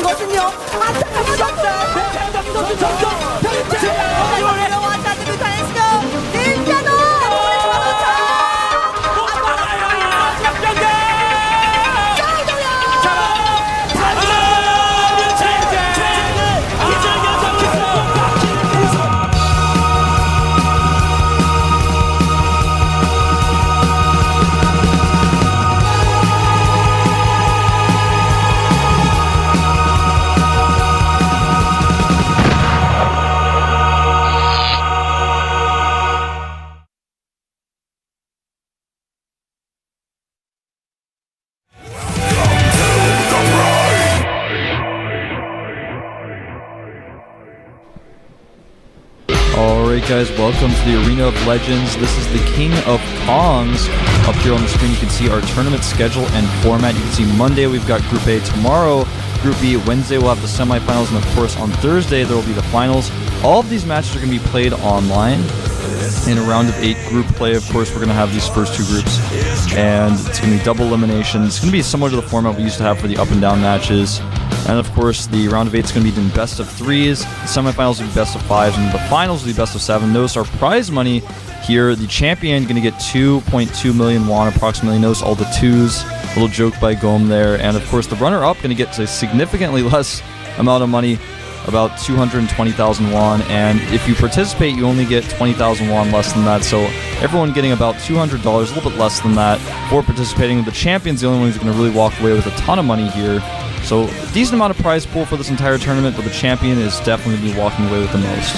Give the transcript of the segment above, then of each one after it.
있거든요. 안타깝게 점점 Alright guys, welcome to the Arena of Legends. This is the King of Kongs. Up here on the screen you can see our tournament schedule and format. You can see Monday we've got Group A, tomorrow Group B, Wednesday we'll have the semifinals, and of course on Thursday there will be the finals. All of these matches are going to be played online. In a round of 8 group play, of course, we're going to have these first 2 groups, and it's going to be double elimination. It's going to be similar to the format we used to have for the up and down matches. And of course, the round of 8 is going to be in best of 3s, the semifinals will be best of 5s, and the finals will be best of 7. Notice our prize money here, the champion going to get 2.2 million won approximately. Notice all the 2s, little joke by Gom there. And of course, the runner-up going to get a significantly less amount of money, about 220,000 won, and if you participate you only get 20,000 won less than that, so everyone getting about $200, a little bit less than that for participating. The champion's the only one who's going to really walk away with a ton of money here, so a decent amount of prize pool for this entire tournament, but the champion is definitely going to be walking away with the most.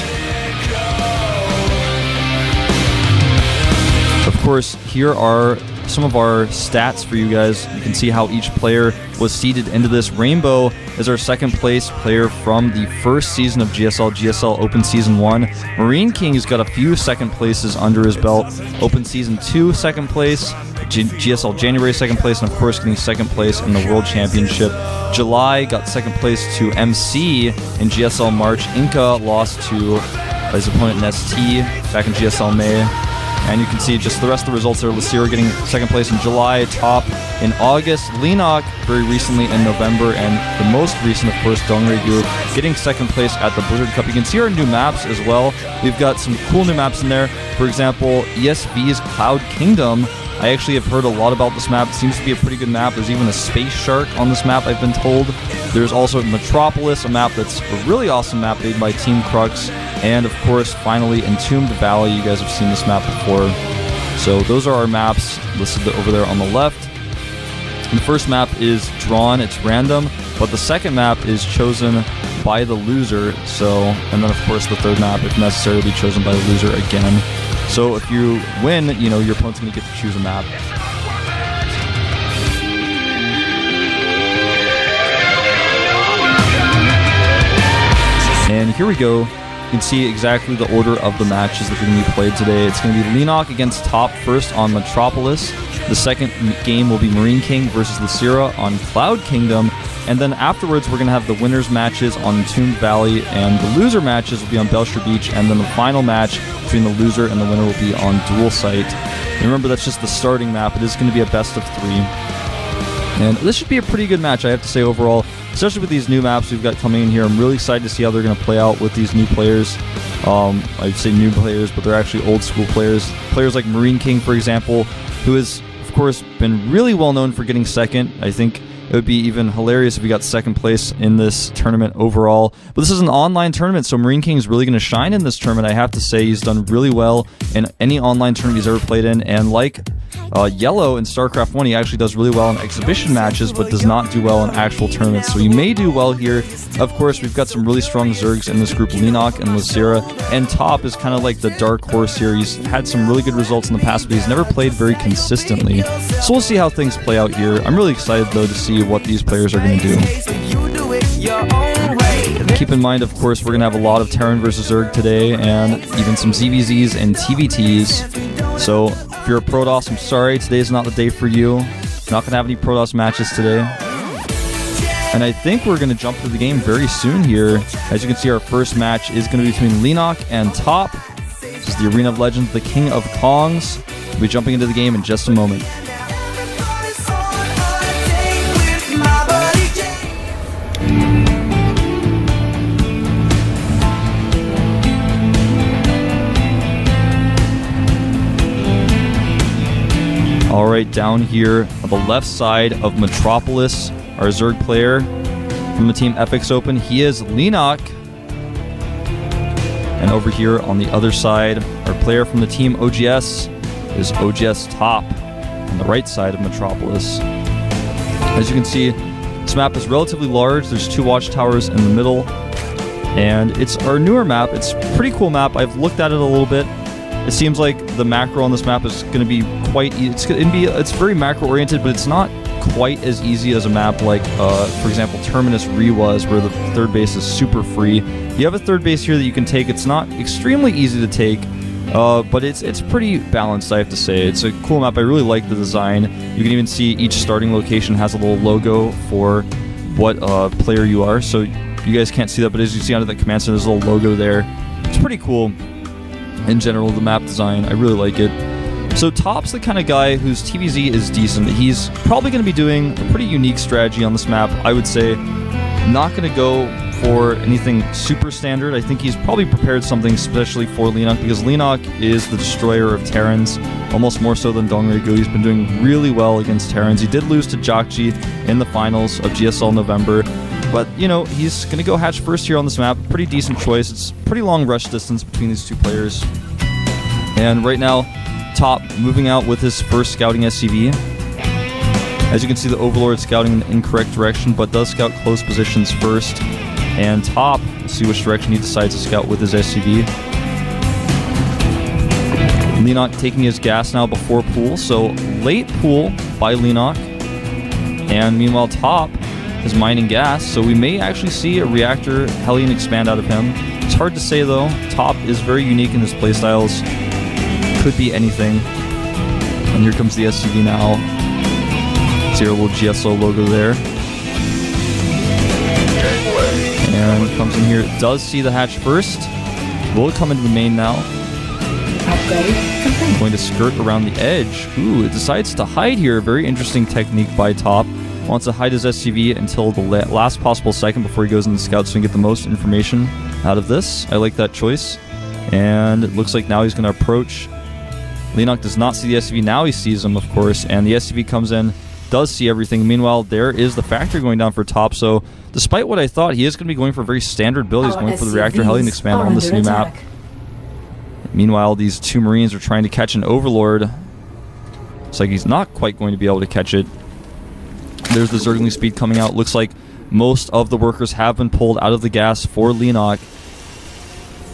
Of course, here are some of our stats for you guys. You can see how each player was seeded into this. Rainbow is our second place player from the first season of GSL Open Season 1. Marine King has got a few second places under his belt. Open Season 2 second place, GSL January second place, and of course getting second place in the World Championship. July got second place to MC in GSL March. Inca lost to his opponent in ST back in GSL May. And you can see just the rest of the results there. Lucira getting second place in July, top in August. Leenock very recently in November, and the most recent, of course, Dongregyu getting second place at the Blizzard Cup. You can see our new maps as well. We've got some cool new maps in there. For example, ESV's Cloud Kingdom. I actually have heard a lot about this map. It seems to be a pretty good map. There's even a space shark on this map, I've been told. There's also Metropolis, a map that's a really awesome map made by Team Crux. And of course, finally, Entombed Valley. You guys have seen this map before. So those are our maps listed over there on the left. And the first map is drawn, it's random, but the second map is chosen by the loser. So, and then of course the third map, if necessary, will be chosen by the loser again. So if you win, you know, your opponent's going to get to choose a map. And here we go. You can see exactly the order of the matches that are going to be played today. It's going to be Leenock against Top first on Metropolis. The second game will be Marine King versus Lucira on Cloud Kingdom. And then afterwards, we're going to have the winners matches on Entombed Valley, and the loser matches will be on Belshire Beach, and then the final match between the loser and the winner will be on Dual Site. And remember, that's just the starting map. It is going to be a best of 3. And this should be a pretty good match, I have to say, overall, especially with these new maps we've got coming in here. I'm really excited to see how they're going to play out with these new players. I'd say new players, but they're actually old school players. Players like Marine King, for example, who has, of course, been really well known for getting second. I think it would be even hilarious if we got second place in this tournament overall. But this is an online tournament, so Marine King is really going to shine in this tournament. I have to say, he's done really well in any online tournament he's ever played in. And like Yellow in Starcraft 1, he actually does really well in exhibition matches, but does not do well in actual tournaments. So he may do well here. Of course, we've got some really strong Zergs in this group, Leenock and Lucira. And Top is kind of like the dark horse here. He's had some really good results in the past, but he's never played very consistently. So we'll see how things play out here. I'm really excited, though, to see what these players are going to do. Keep in mind, of course, we're going to have a lot of Terran versus Zerg today, and even some ZVZs and TVTs. So if you're a Protoss, I'm sorry, today's not the day for you. Not going to have any Protoss matches today. And I think we're going to jump to the game very soon here. As you can see, our first match is going to be between Leenock and Top. This is the Arena of Legends, the King of Kongs. We'll be jumping into the game in just a moment. All right, down here on the left side of Metropolis, our Zerg player from the team FX Open, he is Leenock. And over here on the other side, our player from the team OGS is OGS Top on the right side of Metropolis. As you can see, this map is relatively large. There's 2 watchtowers in the middle, and it's our newer map. It's a pretty cool map. I've looked at it a little bit. It seems like the macro on this map is going to be quite easy. It's very macro oriented, but it's not quite as easy as a map like, for example, Terminus Re was, where the third base is super free. You have a third base here that you can take. It's not extremely easy to take, but it's pretty balanced, I have to say. It's a cool map. I really like the design. You can even see each starting location has a little logo for what player you are. So you guys can't see that, but as you see under the command center, there's a little logo there. It's pretty cool. In general, the map design, I really like it. So Top's the kind of guy whose TVZ is decent. He's probably going to be doing a pretty unique strategy on this map, I would say. Not going to go for anything super standard. I think he's probably prepared something especially for Leenock, because Leenock is the destroyer of Terrans, almost more so than Dongrygu. He's been doing really well against Terrans. He did lose to Jakji in the finals of GSL November, but, you know, he's going to go hatch first here on this map. Pretty decent choice. It's pretty long rush distance between these 2 players. And right now, Top moving out with his first scouting SCV. As you can see, the Overlord scouting in the incorrect direction, but does scout close positions first. And Top, we'll see which direction he decides to scout with his SCV. Leenock taking his gas now before pool, so late pool by Leenock. And meanwhile, Top is mining gas, so we may actually see a reactor Hellion expand out of him. It's hard to say though. Top is very unique in his playstyles. Could be anything. And here comes the SCV now. See our little GSO logo there. And comes in here. Does see the hatch first. Will come into the main now. Going to skirt around the edge. Ooh, it decides to hide here. Very interesting technique by Top. Wants to hide his SCV until the last possible second before he goes in the scout, so he can get the most information out of this. I like that choice. And it looks like now he's going to approach. Leenock does not see the SCV. Now he sees him, of course, and the SCV comes in, does see everything. Meanwhile, there is the factory going down for Top, so despite what I thought, he is going to be going for a very standard build. He's going for the Reactor Hellion Expand on this new map. Meanwhile, these 2 Marines are trying to catch an Overlord. Looks like he's not quite going to be able to catch it. There's the Zergling speed coming out. Looks like most of the workers have been pulled out of the gas for Leenock.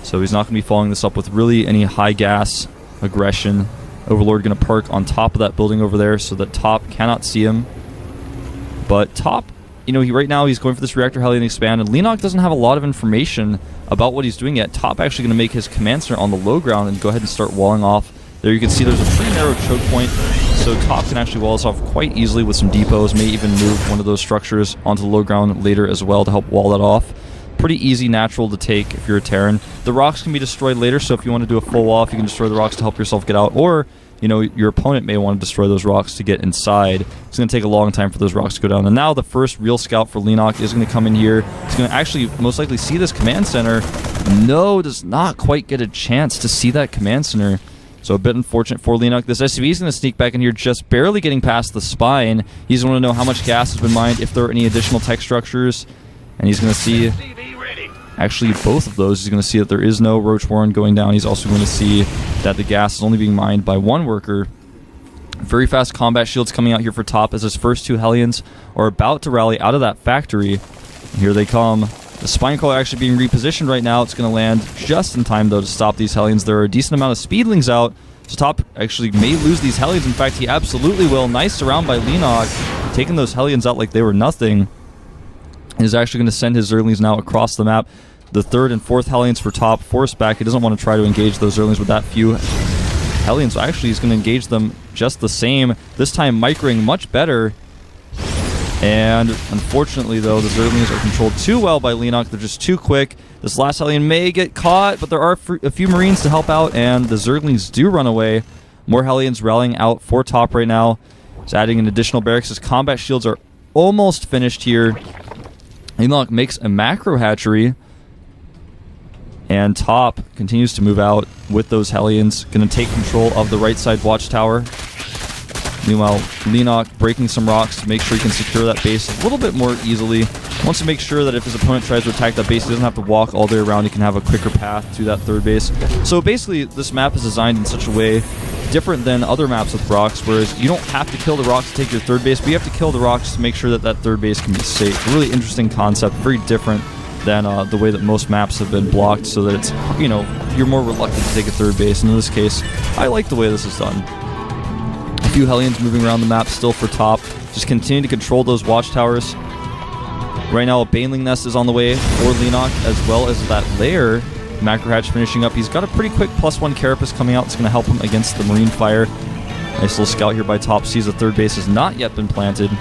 So he's not going to be following this up with really any high gas aggression. Overlord going to park on top of that building over there so that Top cannot see him. But Top, you know, right now he's going for this Reactor Hellion Expand, and Leenock doesn't have a lot of information about what he's doing yet. Top actually going to make his command center on the low ground and go ahead and start walling off. There you can see there's a pretty narrow choke point, so Top can actually wall this off quite easily with some depots, may even move one of those structures onto the low ground later as well to help wall that off. Pretty easy, natural to take if you're a Terran. The rocks can be destroyed later, so if you want to do a full wall off, you can destroy the rocks to help yourself get out, or, you know, your opponent may want to destroy those rocks to get inside. It's going to take a long time for those rocks to go down. And now the first real scout for Leenock is going to come in here. He's going to actually most likely see this command center. No, does not quite get a chance to see that command center. So a bit unfortunate for Leenock. This SCV is going to sneak back in here, just barely getting past the spine. He's going to know how much gas has been mined, if there are any additional tech structures. And he's going to see, actually both of those. He's going to see that there is no Roach Warren going down. He's also going to see that the gas is only being mined by 1 worker. Very fast combat shields coming out here for Top as his first 2 Hellions are about to rally out of that factory. And here they come. The Spine Crawler actually being repositioned right now. It's going to land just in time, though, to stop these Hellions. There are a decent amount of Speedlings out, so Top actually may lose these Hellions. In fact, he absolutely will. Nice surround by Leenock, taking those Hellions out like they were nothing. He's actually going to send his Zerglings now across the map. The 3rd and 4th Hellions for Top forced back. He doesn't want to try to engage those Zerglings with that few Hellions. So actually, he's going to engage them just the same. This time, microing much better. And unfortunately, though, the Zerglings are controlled too well by Leenock. They're just too quick. This last Hellion may get caught, but there are a few Marines to help out, and the Zerglings do run away. More Hellions rallying out for Top right now. He's adding an additional barracks. His combat shields are almost finished here. Leenock makes a macro hatchery, and Top continues to move out with those Hellions. Going to take control of the right side watchtower. Meanwhile, Leenock breaking some rocks to make sure he can secure that base a little bit more easily. Wants to make sure that if his opponent tries to attack that base, he doesn't have to walk all the way around. He can have a quicker path to that third base. So basically, this map is designed in such a way different than other maps with rocks, whereas you don't have to kill the rocks to take your third base, but you have to kill the rocks to make sure that that third base can be safe. A really interesting concept, very different than the way that most maps have been blocked, so that it's, you know, you're more reluctant to take a third base. And in this case, I like the way this is done. A few Hellions moving around the map still for top. Just continue to control those watchtowers. Right now, a Baneling Nest is on the way for Leenock, as well as that lair. Macro Hatch finishing up. He's got a pretty quick +1 Carapace coming out. It's going to help him against the Marine Fire. Nice little scout here by top. Sees the third base has not yet been planted.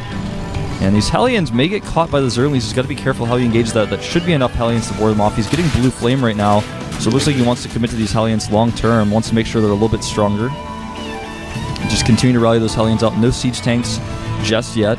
And these Hellions may get caught by the Zerglings. He's got to be careful how he engages that. That should be enough Hellions to ward them off. He's getting Blue Flame right now, so it looks like he wants to commit to these Hellions long term. Wants to make sure they're a little bit stronger. Just continue to rally those Hellions out. No siege tanks just yet.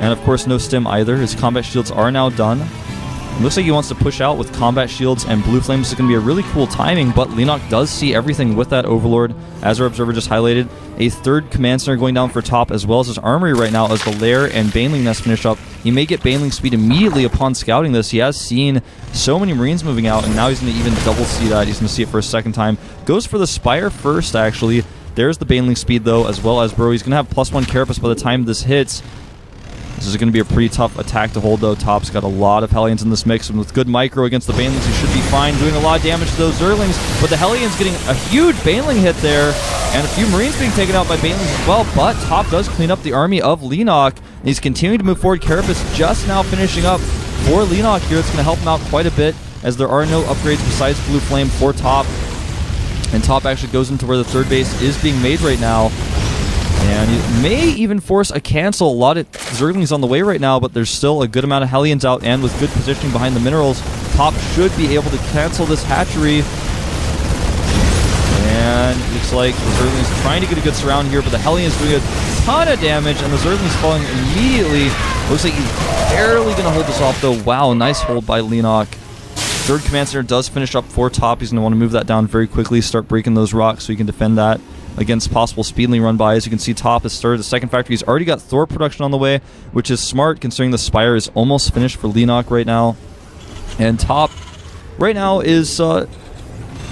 And of course, no stim either. His combat shields are now done. It looks like he wants to push out with combat shields and blue flames. Is going to be a really cool timing, but Leenock does see everything with that Overlord, as our observer just highlighted. A third command center going down for top, as well as his armory right now as the lair and Baneling Nest finish up. He may get Baneling speed immediately upon scouting this. He has seen so many Marines moving out, and now he's going to even double see that. He's going to see it for a second time. Goes for the Spire first, actually. There's the Baneling speed, though, as well as Bro. He's going to have +1 Carapace by the time this hits. This is going to be a pretty tough attack to hold, though. Top's got a lot of Hellions in this mix, and with good micro against the Banelings, he should be fine, doing a lot of damage to those Zerglings. But the Hellions getting a huge Baneling hit there, and a few Marines being taken out by Banelings as well. But Top does clean up the army of Leenock, and he's continuing to move forward. Carapace just now finishing up for Leenock here. It's going to help him out quite a bit, as there are no upgrades besides Blue Flame for Top. And Top actually goes into where the third base is being made right now. And he may even force a cancel. A lot of Zerglings on the way right now, but there's still a good amount of Hellions out, and with good positioning behind the minerals, Top should be able to cancel this hatchery. And it looks like the Zerglings trying to get a good surround here, but the Hellions doing a ton of damage, and the Zerglings falling immediately. Looks like he's barely going to hold this off, though. Wow, nice hold by Leenock. Third command center does finish up for Top. He's going to want to move that down very quickly, start breaking those rocks so he can defend that against possible speedling run by. As you can see, Top has started the second factory. He's already got Thor production on the way, which is smart considering the Spire is almost finished for Leenock right now. And Top right now is,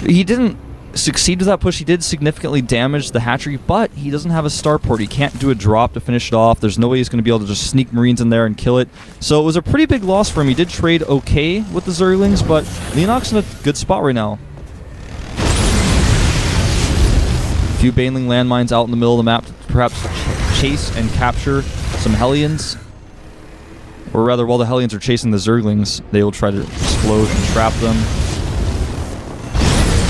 he didn't succeed with that push. He did significantly damage the hatchery, but he doesn't have a starport. He can't do a drop to finish it off. There's no way he's going to be able to just sneak Marines in there and kill it. So it was a pretty big loss for him. He did trade okay with the Zerglings, but Leenock's in a good spot right now. A few Baneling landmines out in the middle of the map to perhaps chase and capture some Hellions. Or rather, while the Hellions are chasing the Zerglings, they will try to explode and trap them.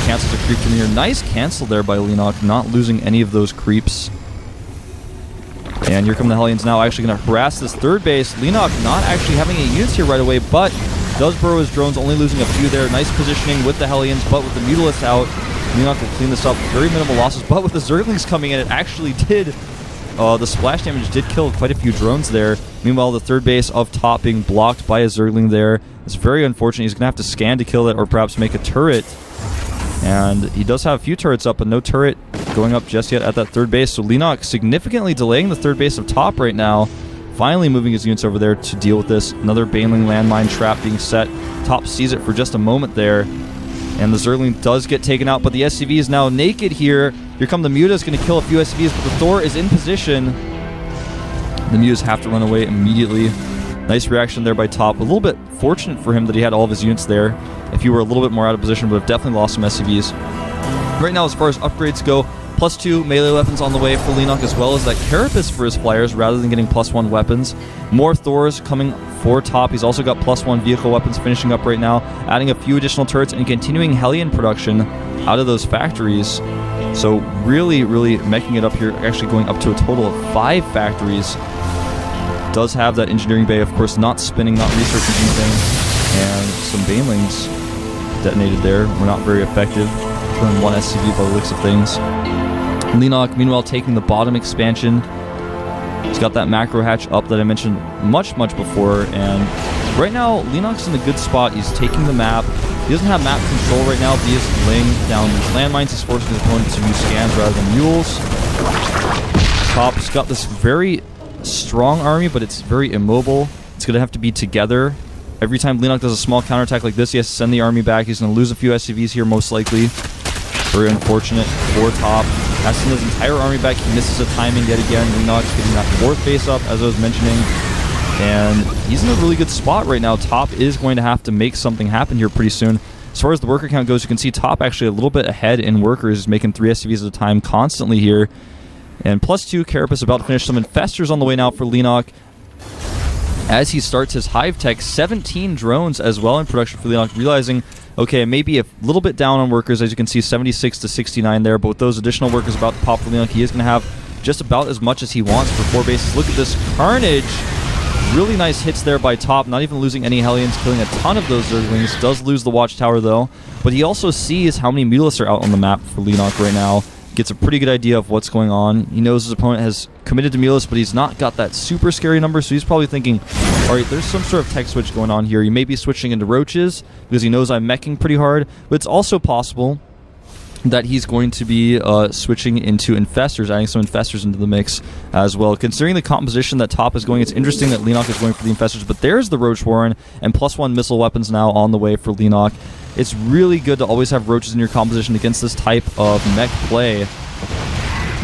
Cancels a creep from here. Nice cancel there by Leenock, not losing any of those creeps. And here come the Hellions now, actually going to harass this third base. Leenock not actually having any units here right away, but does burrow his drones, only losing a few there. Nice positioning with the Hellions, but with the Mutalisks out, Leenock will clean this up. Very minimal losses, but with the Zerglings coming in, it actually did. The splash damage did kill quite a few drones there. Meanwhile, the third base of Top being blocked by a Zergling there. It's very unfortunate. He's going to have to scan to kill it, or perhaps make a turret. And he does have a few turrets up, but no turret going up just yet at that third base. So Leenock significantly delaying the third base of Top right now. Finally moving his units over there to deal with this. Another Baneling landmine trap being set. Top sees it for just a moment there. And the Zergling does get taken out, but the SCV is now naked here. Here come the Mutas, going to kill a few SCVs, but the Thor is in position. The Mutas have to run away immediately. Nice reaction there by Top. A little bit fortunate for him that he had all of his units there. If he were a little bit more out of position, would have definitely lost some SCVs. Right now, as far as upgrades go, +2 melee weapons on the way for Leenock, as well as that Carapace for his flyers rather than getting +1 weapons. More Thors coming for Top. He's also got +1 vehicle weapons finishing up right now, adding a few additional turrets and continuing Hellion production out of those factories. So really, really making it up here, actually going up to a total of 5 factories. Does have that engineering bay, of course, not spinning, not researching anything. And some Banelings detonated there. Were not very effective. Turn 1 SCV by the looks of things. Leenock, meanwhile, taking the bottom expansion. He's got that macro hatch up that I mentioned much before. And right now, Leenock's in a good spot. He's taking the map. He doesn't have map control right now, but he is laying down these landmines. He's forcing his opponent to use scans rather than mules. top. He's got this very strong army, but it's very immobile. It's going to have to be together. Every time Leenock does a small counterattack like this, he has to send the army back. He's going to lose a few SCVs here, most likely. Very unfortunate for top. Has to send his entire army back. He misses a timing yet again. Leenock's getting that 4th base up, as I was mentioning. And he's in a really good spot right now. Top is going to have to make something happen here pretty soon. As far as the worker count goes, you can see top actually a little bit ahead in workers. He's making 3 SCVs at a time constantly here. And +2, Carapace about to finish some infestors on the way now for Leenock. As he starts his hive tech, 17 drones as well in production for Leenock, realizing, okay, maybe a little bit down on workers, as you can see, 76 to 69 there, but with those additional workers about to pop for Leenock, he is going to have just about as much as he wants for 4 bases. Look at this carnage. Really nice hits there by top, not even losing any Hellions, killing a ton of those Zerglings. Does lose the Watchtower though, but he also sees how many Mutalisks are out on the map for Leenock right now. Gets a pretty good idea of what's going on. He knows his opponent has committed to Mutalisks, but he's not got that super scary number, so he's probably thinking, alright, there's some sort of tech switch going on here. He may be switching into Roaches, because he knows I'm meching pretty hard, but it's also possible that he's going to be switching into Infestors, adding some Infestors into the mix as well. Considering the composition that top is going, it's interesting that Leenock is going for the Infestors, but there's the Roach Warren, and +1 missile weapons now on the way for Leenock. It's really good to always have Roaches in your composition against this type of mech play.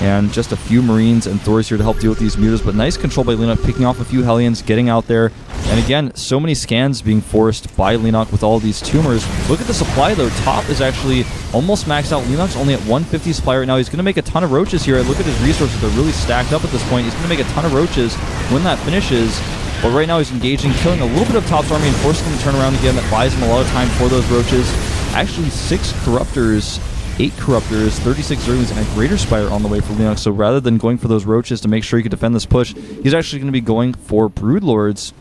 And just a few Marines and Thors here to help deal with these mutas, but nice control by Leenock, picking off a few Hellions, getting out there. And again, so many scans being forced by Leenock with all these tumors. Look at the supply though. Top is actually almost maxed out. Leenock's only at 150 supply right now. He's going to make a ton of Roaches here. Look at his resources. They're really stacked up at this point. He's going to make a ton of Roaches when that finishes. But right now he's engaging, killing a little bit of Top's army and forcing them to turn around again. That buys him a lot of time for those Roaches. Actually 6 Corruptors, 8 Corruptors, 36 Zerglings, and a Greater Spire on the way for Leenock. So rather than going for those Roaches to make sure he could defend this push, he's actually going to be going for Broodlords.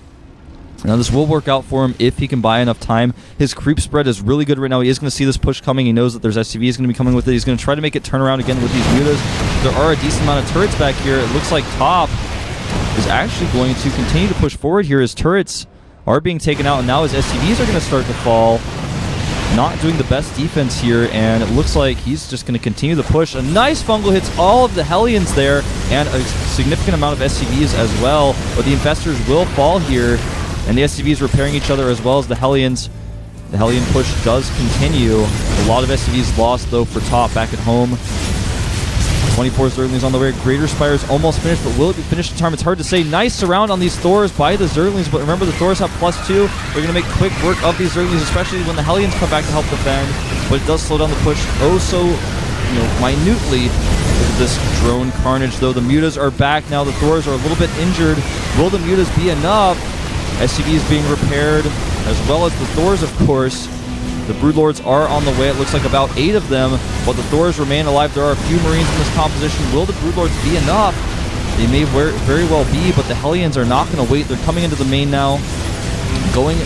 Now this will work out for him if he can buy enough time. His creep spread is really good right now. He is going to see this push coming. He knows that there's SCVs going to be coming with it. He's going to try to make it turn around again with these mutas. There are a decent amount of turrets back here. It looks like top is actually going to continue to push forward here. His turrets are being taken out, and now his SCVs are going to start to fall. Not doing the best defense here, and it looks like he's just going to continue the push. A nice fungal hits all of the Hellions there, and a significant amount of SCVs as well, but the Infestors will fall here, and the SCVs repairing each other as well as the Hellions. The Hellion push does continue. A lot of SCVs lost, though, for top back at home. 24 Zerglings on the way. Greater Spire's almost finished, but will it be finished in time? It's hard to say. Nice surround on these Thors by the Zerglings, but remember the Thors have +2. They're going to make quick work of these Zerglings, especially when the Hellions come back to help defend, but it does slow down the push oh so minutely. Look at this drone carnage, though. The mutas are back now. The Thors are a little bit injured. Will the mutas be enough? SCVs being repaired, as well as the Thors, of course. The Broodlords are on the way. It looks like about 8 of them, but the Thors remain alive. There are a few Marines in this composition. Will the Broodlords be enough? They may very well be, but the Hellions are not going to wait. They're coming into the main now, going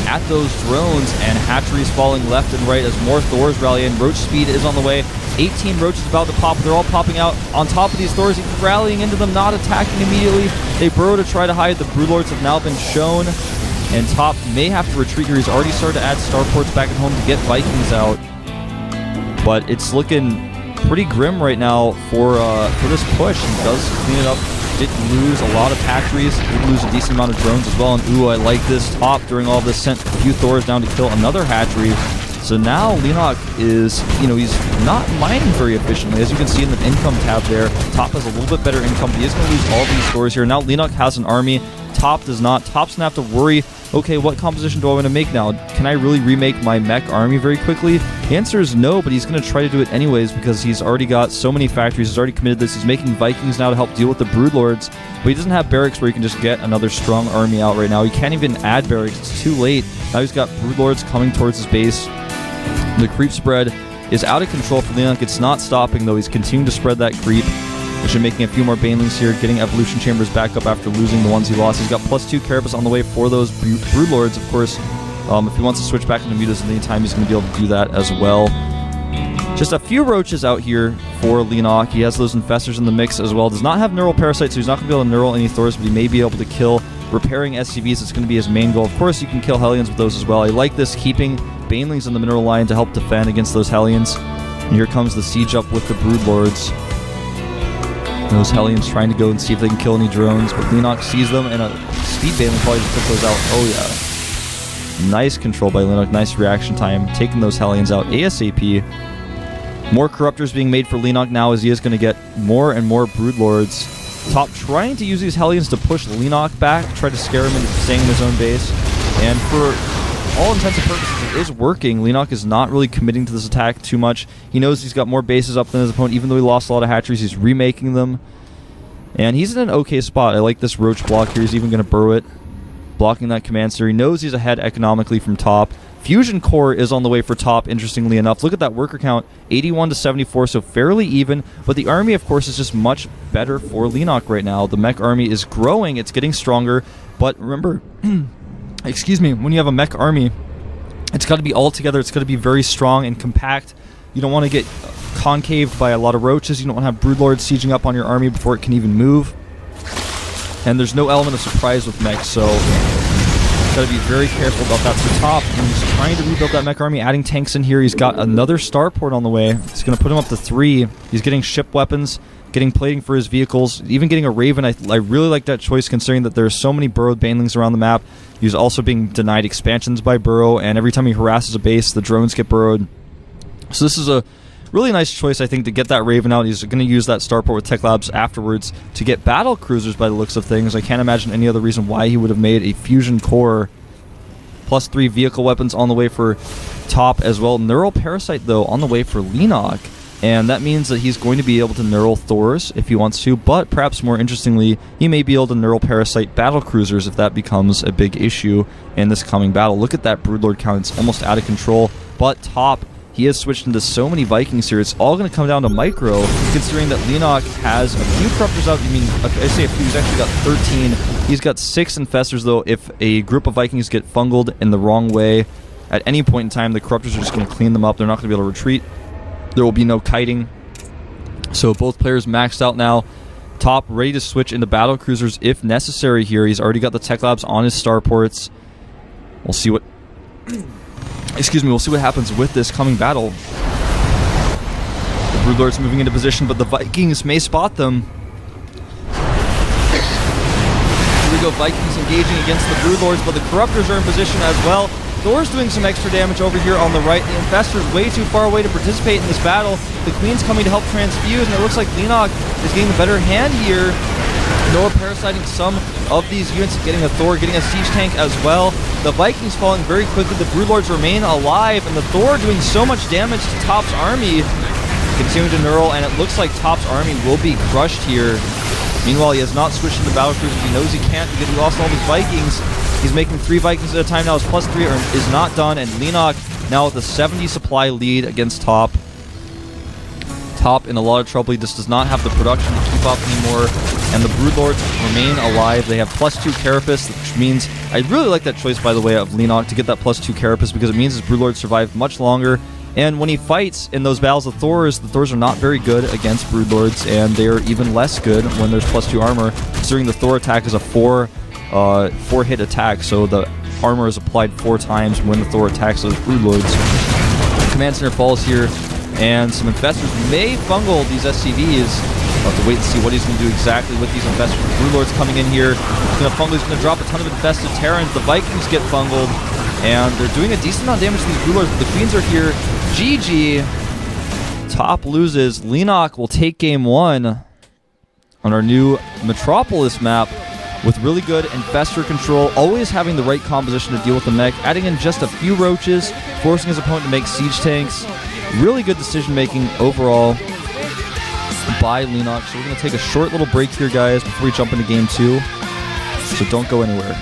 at those drones, and hatcheries falling left and right as more Thors rally in. Roach speed is on the way. 18 Roaches about to pop. They're all popping out on top of these Thors, rallying into them, not attacking immediately. They burrow to try to hide. The Broodlords have now been shown, and top may have to retreat here. He's already started to add starports back at home to get Vikings out, but it's looking pretty grim right now for this push. He does clean it up. Did lose a lot of hatcheries. Did lose a decent amount of drones as well. And ooh, I like this. Top during all of this sent a few Thors down to kill another hatchery. So now Leenock is, he's not mining very efficiently. As you can see in the income tab there, top has a little bit better income, but he is going to lose all these Thors here. Now Leenock has an army. Top does not. Top's going to have to worry, okay, what composition do I want to make now? Can I really remake my mech army very quickly? The answer is no, but he's going to try to do it anyways because he's already got so many factories. He's already committed this. He's making Vikings now to help deal with the Broodlords, but he doesn't have barracks where he can just get another strong army out right now. He can't even add barracks. It's too late. Now he's got Broodlords coming towards his base. The creep spread is out of control for Leenock. It's not stopping, though. He's continuing to spread that creep. Actually making a few more Banelings here, getting Evolution Chambers back up after losing the ones he lost. He's got +2 Carapace on the way for those Broodlords, of course. If he wants to switch back into mutas at any time, he's going to be able to do that as well. Just a few Roaches out here for Leenock. He has those Infestors in the mix as well. Does not have Neural Parasites, so he's not going to be able to neural any Thors, but he may be able to kill repairing SCVs. It's going to be his main goal. Of course, you can kill Hellions with those as well. I like this, keeping Banelings in the mineral line to help defend against those Hellions. And here comes the siege up with the Broodlords. Those Hellions trying to go and see if they can kill any drones, but Leenock sees them, and a speed bait will probably just put those out. Oh yeah. Nice control by Leenock, nice reaction time, taking those Hellions out ASAP. More Corruptors being made for Leenock now, as he is going to get more and more Broodlords. Top trying to use these Hellions to push Leenock back, try to scare him into staying in his own base. And for all intents and purposes, it is working. Leenock is not really committing to this attack too much. He knows he's got more bases up than his opponent. Even though he lost a lot of hatcheries, he's remaking them. And he's in an okay spot. I like this Roach block here. He's even going to burrow it, blocking that command center. He knows he's ahead economically from top. Fusion Core is on the way for top, interestingly enough. Look at that worker count, 81 to 74, so fairly even. But the army, of course, is just much better for Leenock right now. The mech army is growing. It's getting stronger. But remember, excuse me, when you have a mech army, it's got to be all together. It's got to be very strong and compact. You don't want to get concaved by a lot of roaches. You don't want to have Broodlords sieging up on your army before it can even move. And there's no element of surprise with mech, so got to be very careful about that. So top, and he's trying to rebuild that mech army, adding tanks in here. He's got another starport on the way. It's going to put him up to 3. He's getting ship weapons, getting plating for his vehicles, even getting a Raven. I really like that choice, considering that there's so many burrowed banelings around the map. He's also being denied expansions by burrow, and every time he harasses a base, the drones get burrowed. So this is a really nice choice, I think, to get that Raven out. He's going to use that starport with Tech Labs afterwards to get battle cruisers by the looks of things. I can't imagine any other reason why he would have made a Fusion Core. +3 vehicle weapons on the way for top as well. Neural Parasite, though, on the way for Leenock. And that means that he's going to be able to neural Thors if he wants to, but perhaps more interestingly, he may be able to neural Parasite battle cruisers if that becomes a big issue in this coming battle. Look at that Broodlord count. It's almost out of control, but top, he has switched into so many Vikings here. It's all going to come down to micro, considering that Leenock has a few Corruptors out. I mean, I say a few, he's actually got 13. He's got 6 Infestors, though. If a group of Vikings get fungled in the wrong way at any point in time, the Corruptors are just going to clean them up. They're not going to be able to retreat. There will be no kiting. So both players maxed out now. Top ready to switch into battle cruisers if necessary here. He's already got the Tech Labs on his starports. We'll see what... Excuse me, we'll see what happens with this coming battle. The Broodlord's moving into position, but the Vikings may spot them. Here we go, Vikings engaging against the Broodlords, but the Corruptors are in position as well. Thor's doing some extra damage over here on the right. The Infestor's way too far away to participate in this battle. The Queen's coming to help transfuse, and it looks like Leenock is getting the better hand here. Neural Parasiting some of these units, getting a Thor, getting a Siege Tank as well. The Vikings falling very quickly. The Broodlords remain alive, and the Thor doing so much damage to Top's army. Continuing to neural, and it looks like Top's army will be crushed here. Meanwhile, he has not switched into battle cruisers. He knows he can't because he lost all his Vikings. He's making 3 Vikings at a time now. His +3 is not done, and Leenock now with a 70 supply lead against Top. Top in a lot of trouble. He just does not have the production to keep up anymore, and the Broodlords remain alive. They have +2 Carapace, which means... I really like that choice, by the way, of Leenock to get that +2 Carapace, because it means his Broodlords survive much longer. And when he fights in those battles of Thors, the Thors are not very good against Broodlords, and they are even less good when there's +2 armor, considering the Thor attack is a 4-hit attack, so the armor is applied 4 times when the Thor attacks those Broodlords. Command Center falls here, and some Infestors may fungal these SCVs. We'll have to wait and see what he's going to do exactly with these Infestors. The Broodlord's coming in here. He's going to fungal. He's going to drop a ton of infested Terrans. The Vikings get fungled, and they're doing a decent amount of damage to these Broodlords, but the Queens are here. GG. Top loses. Leenock will take game 1 on our new Metropolis map with really good Infestor control, always having the right composition to deal with the mech, adding in just a few roaches, forcing his opponent to make siege tanks. Really good decision making overall by Leenock. So we're going to take a short little break here, guys, before we jump into game 2. So don't go anywhere.